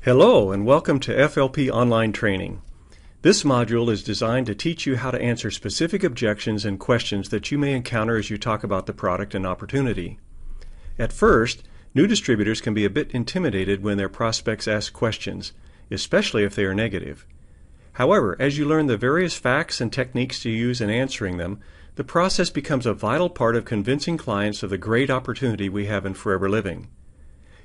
Hello and welcome to FLP Online Training. This module is designed to teach you how to answer specific objections and questions that you may encounter as you talk about the product and opportunity. At first, new distributors can be a bit intimidated when their prospects ask questions, especially if they are negative. However, as you learn the various facts and techniques to use in answering them, the process becomes a vital part of convincing clients of the great opportunity we have in Forever Living.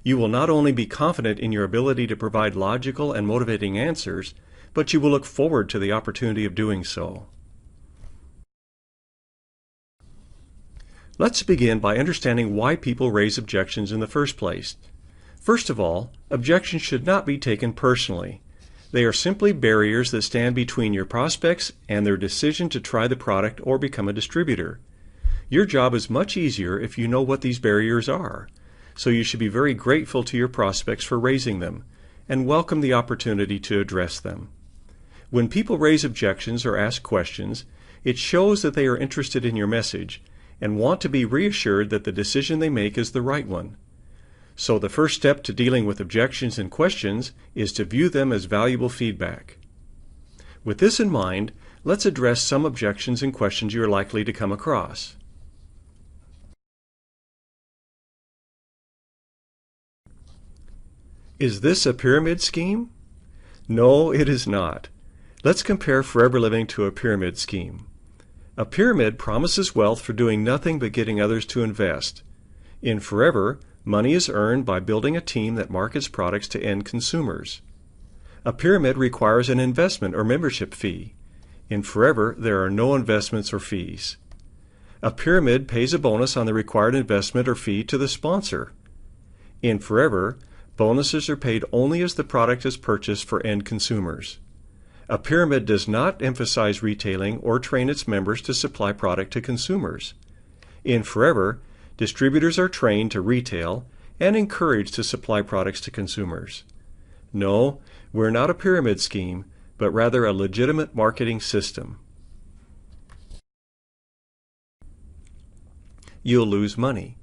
You will not only be confident in your ability to provide logical and motivating answers, but you will look forward to the opportunity of doing so. Let's begin by understanding why people raise objections in the first place. First of all, objections should not be taken personally. They are simply barriers that stand between your prospects and their decision to try the product or become a distributor. Your job is much easier if you know what these barriers are. So you should be very grateful to your prospects for raising them, and welcome the opportunity to address them. When people raise objections or ask questions, it shows that they are interested in your message and want to be reassured that the decision they make is the right one. So the first step to dealing with objections and questions is to view them as valuable feedback. With this in mind, let's address some objections and questions you are likely to come across. Is this a pyramid scheme? No, it is not. Let's compare Forever Living to a pyramid scheme. A pyramid promises wealth for doing nothing but getting others to invest. In Forever, money is earned by building a team that markets products to end consumers. A pyramid requires an investment or membership fee. In Forever, there are no investments or fees. A pyramid pays a bonus on the required investment or fee to the sponsor. In Forever, bonuses are paid only as the product is purchased for end consumers. A pyramid does not emphasize retailing or train its members to supply product to consumers. In Forever, distributors are trained to retail and encouraged to supply products to consumers. No, we're not a pyramid scheme, but rather a legitimate marketing system. You'll lose money.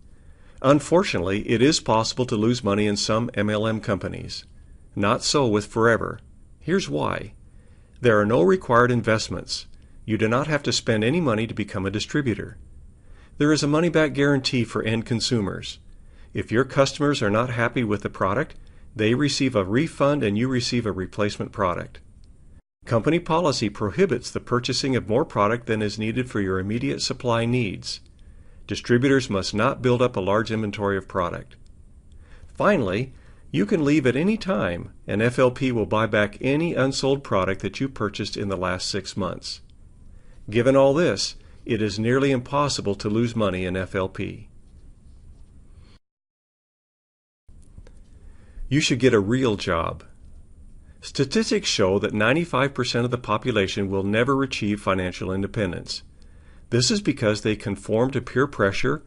Unfortunately, it is possible to lose money in some MLM companies. Not so with Forever. Here's why. There are no required investments. You do not have to spend any money to become a distributor. There is a money-back guarantee for end consumers. If your customers are not happy with the product, they receive a refund and you receive a replacement product. Company policy prohibits the purchasing of more product than is needed for your immediate supply needs. Distributors must not build up a large inventory of product. Finally, you can leave at any time, and FLP will buy back any unsold product that you purchased in the last 6 months. Given all this, it is nearly impossible to lose money in FLP. You should get a real job. Statistics show that 95% of the population will never achieve financial independence. This is because they conform to peer pressure,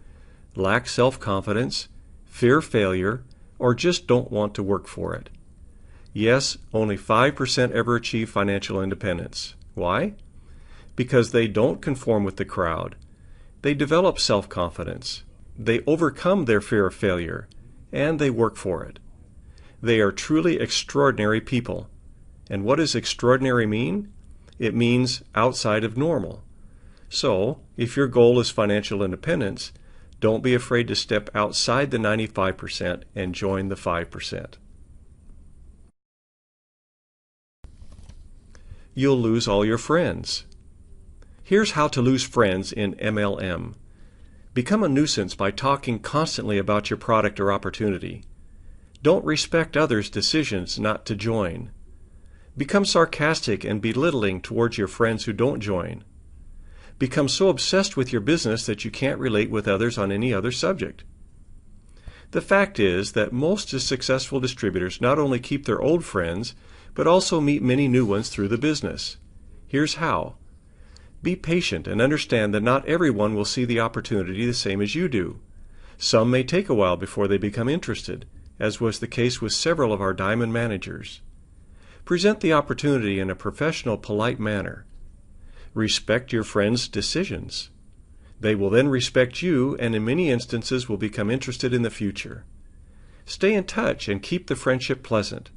lack self-confidence, fear failure, or just don't want to work for it. Yes, only 5% ever achieve financial independence. Why? Because they don't conform with the crowd. They develop self-confidence. They overcome their fear of failure, and they work for it. They are truly extraordinary people. And what does extraordinary mean? It means outside of normal. So, if your goal is financial independence, don't be afraid to step outside the 95% and join the 5%. You'll lose all your friends. Here's how to lose friends in MLM. Become a nuisance by talking constantly about your product or opportunity. Don't respect others' decisions not to join. Become sarcastic and belittling towards your friends who don't join. Become so obsessed with your business that you can't relate with others on any other subject. The fact is that most successful distributors not only keep their old friends, but also meet many new ones through the business. Here's how. Be patient and understand that not everyone will see the opportunity the same as you do. Some may take a while before they become interested, as was the case with several of our diamond managers. Present the opportunity in a professional, polite manner. Respect your friends' decisions. They will then respect you and in many instances will become interested in the future. Stay in touch and keep the friendship pleasant.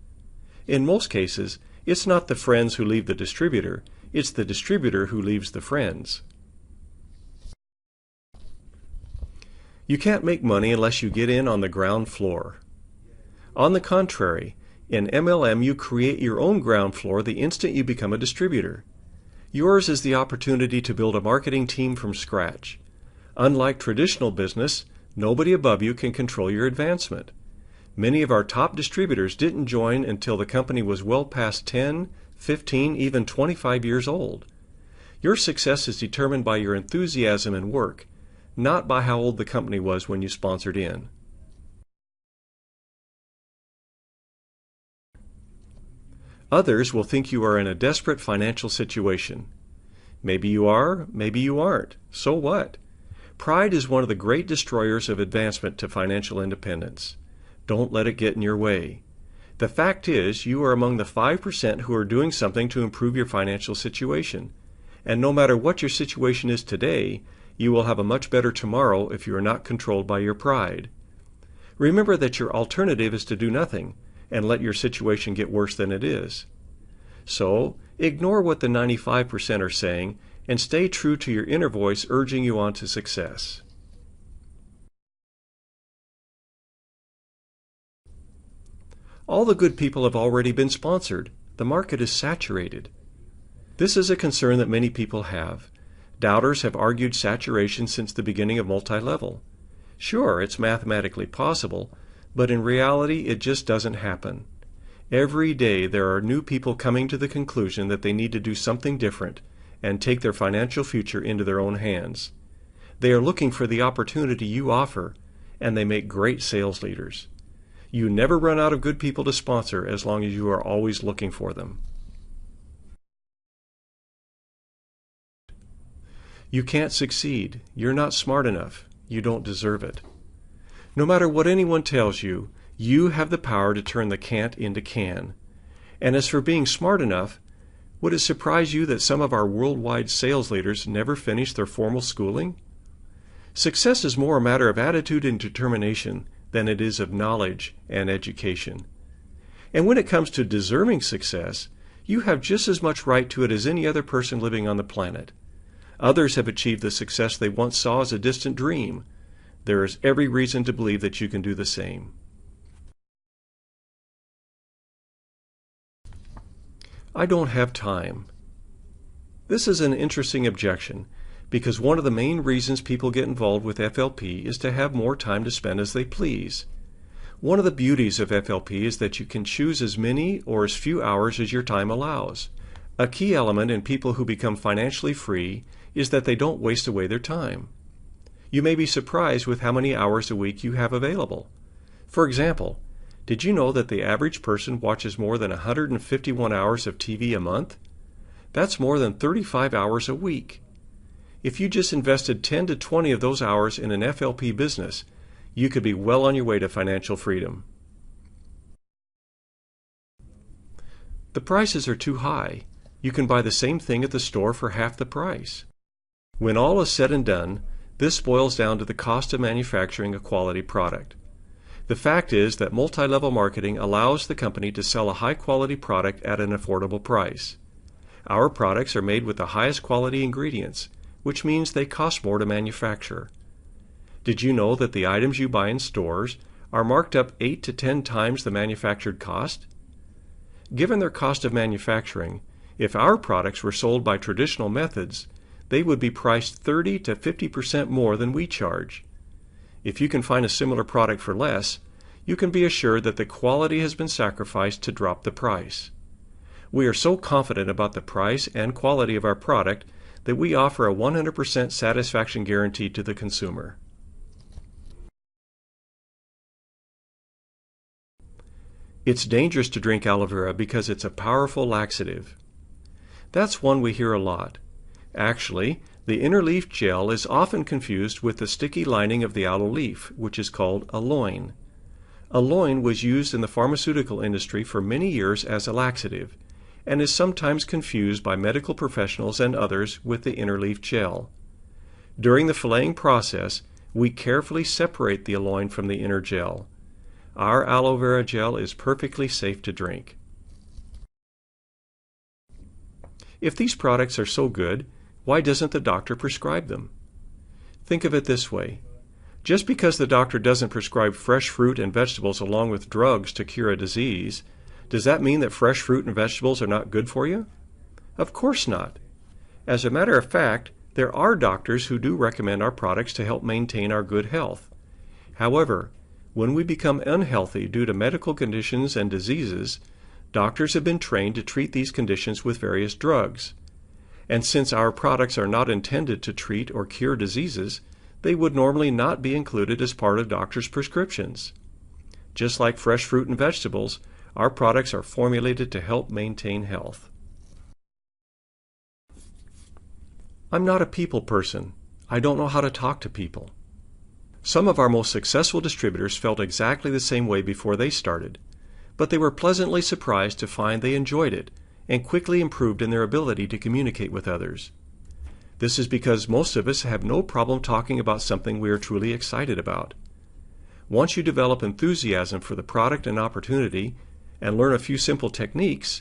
In most cases, it's not the friends who leave the distributor, it's the distributor who leaves the friends. You can't make money unless you get in on the ground floor. On the contrary, in MLM you create your own ground floor the instant you become a distributor. Yours is the opportunity to build a marketing team from scratch. Unlike traditional business, nobody above you can control your advancement. Many of our top distributors didn't join until the company was well past 10, 15, even 25 years old. Your success is determined by your enthusiasm and work, not by how old the company was when you sponsored in. Others will think you are in a desperate financial situation. Maybe you are, maybe you aren't. So what? Pride is one of the great destroyers of advancement to financial independence. Don't let it get in your way. The fact is, you are among the 5% who are doing something to improve your financial situation. And no matter what your situation is today, you will have a much better tomorrow if you are not controlled by your pride. Remember that your alternative is to do nothing and let your situation get worse than it is. So, ignore what the 95% are saying and stay true to your inner voice urging you on to success. All the good people have already been sponsored. The market is saturated. This is a concern that many people have. Doubters have argued saturation since the beginning of multi-level. Sure, it's mathematically possible, but in reality it just doesn't happen. Every day there are new people coming to the conclusion that they need to do something different and take their financial future into their own hands. They are looking for the opportunity you offer, and they make great sales leaders. You never run out of good people to sponsor as long as you are always looking for them. You can't succeed. You're not smart enough. You don't deserve it. No matter what anyone tells you, you have the power to turn the can't into can. And as for being smart enough, would it surprise you that some of our worldwide sales leaders never finish their formal schooling? Success is more a matter of attitude and determination than it is of knowledge and education. And when it comes to deserving success, you have just as much right to it as any other person living on the planet. Others have achieved the success they once saw as a distant dream. There is every reason to believe that you can do the same. I don't have time. This is an interesting objection because one of the main reasons people get involved with FLP is to have more time to spend as they please. One of the beauties of FLP is that you can choose as many or as few hours as your time allows. A key element in people who become financially free is that they don't waste away their time. You may be surprised with how many hours a week you have available. For example, did you know that the average person watches more than 151 hours of TV a month? That's more than 35 hours a week. If you just invested 10 to 20 of those hours in an FLP business, you could be well on your way to financial freedom. The prices are too high. You can buy the same thing at the store for half the price. When all is said and done, this boils down to the cost of manufacturing a quality product. The fact is that multi-level marketing allows the company to sell a high-quality product at an affordable price. Our products are made with the highest quality ingredients, which means they cost more to manufacture. Did you know that the items you buy in stores are marked up 8 to 10 times the manufactured cost? Given their cost of manufacturing, if our products were sold by traditional methods, they would be priced 30 to 50% more than we charge. If you can find a similar product for less, you can be assured that the quality has been sacrificed to drop the price. We are so confident about the price and quality of our product that we offer a 100% satisfaction guarantee to the consumer. It's dangerous to drink aloe vera because it's a powerful laxative. That's one we hear a lot. Actually, the inner leaf gel is often confused with the sticky lining of the aloe leaf, which is called aloin. Aloin was used in the pharmaceutical industry for many years as a laxative, and is sometimes confused by medical professionals and others with the inner leaf gel. During the filleting process, we carefully separate the aloin from the inner gel. Our aloe vera gel is perfectly safe to drink. If these products are so good, why doesn't the doctor prescribe them? Think of it this way. Just because the doctor doesn't prescribe fresh fruit and vegetables along with drugs to cure a disease, does that mean that fresh fruit and vegetables are not good for you? Of course not. As a matter of fact, there are doctors who do recommend our products to help maintain our good health. However, when we become unhealthy due to medical conditions and diseases, doctors have been trained to treat these conditions with various drugs. And since our products are not intended to treat or cure diseases, they would normally not be included as part of doctors' prescriptions. Just like fresh fruit and vegetables, our products are formulated to help maintain health. I'm not a people person. I don't know how to talk to people. Some of our most successful distributors felt exactly the same way before they started, but they were pleasantly surprised to find they enjoyed it and quickly improved in their ability to communicate with others. This is because most of us have no problem talking about something we are truly excited about. Once you develop enthusiasm for the product and opportunity and learn a few simple techniques,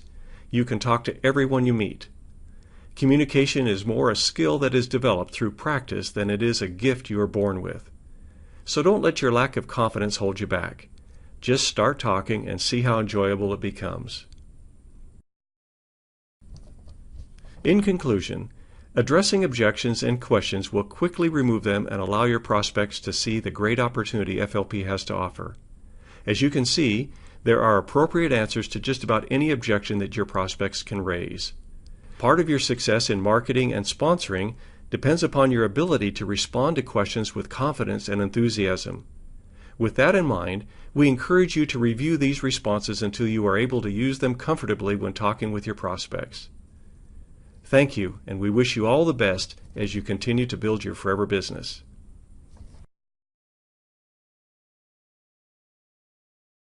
you can talk to everyone you meet. Communication is more a skill that is developed through practice than it is a gift you are born with. So don't let your lack of confidence hold you back. Just start talking and see how enjoyable it becomes. In conclusion, addressing objections and questions will quickly remove them and allow your prospects to see the great opportunity FLP has to offer. As you can see, there are appropriate answers to just about any objection that your prospects can raise. Part of your success in marketing and sponsoring depends upon your ability to respond to questions with confidence and enthusiasm. With that in mind, we encourage you to review these responses until you are able to use them comfortably when talking with your prospects. Thank you, and we wish you all the best as you continue to build your forever business.